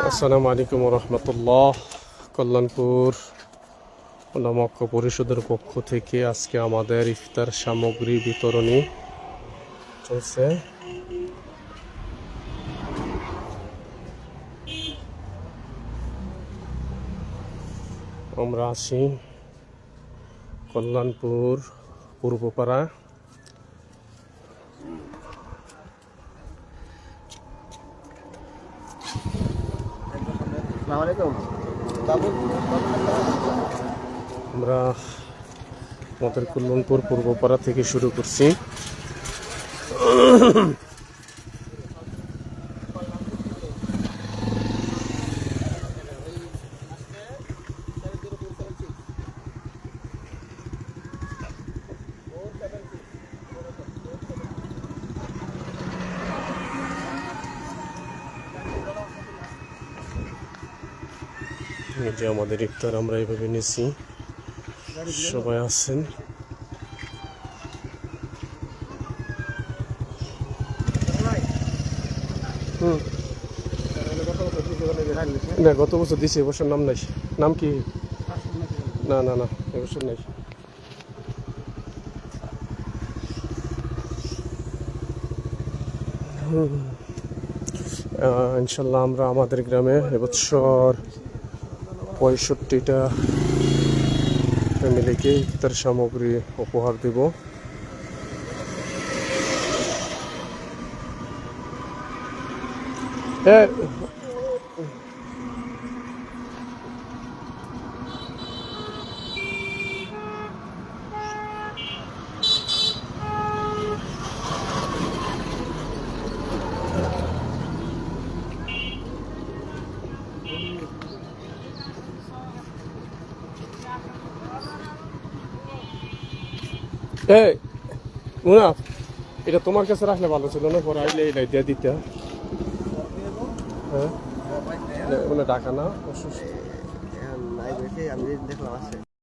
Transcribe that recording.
আসসালামু আলাইকুম রহমতুল্লাহ। কল্যাণপুর ওলামা ঐক্য পরিষদের পক্ষ থেকে আজকে আমাদের ইফতার সামগ্রী বিতরণী চলছে। আমরা আছি কল্যাণপুর পূর্বপাড়া। আমরা আমাদের কল্যাণপুর পূর্বপাড়া থেকে শুরু করছি। এই যে আমাদের ইফতার আমরা এইভাবে নিয়েছি, সবাই আছেন। না, গত বছর দিছি, এবছর নাম নাই। নাম কি? না না না, এবছর নাই। ইনশাল্লাহ আমরা আমাদের গ্রামে এবছর 65টা ফ্যামিলিকে ইফতার সামগ্রী উপহার দেব। এই মুনাফ, এটা তোমার কাছে রাখলে ভালো ছিল না, পরে আইলে এটা দিয়ে দিতে। হ্যাঁ, ডাকা না অসুস্থ। আমি দেখলাম আছে।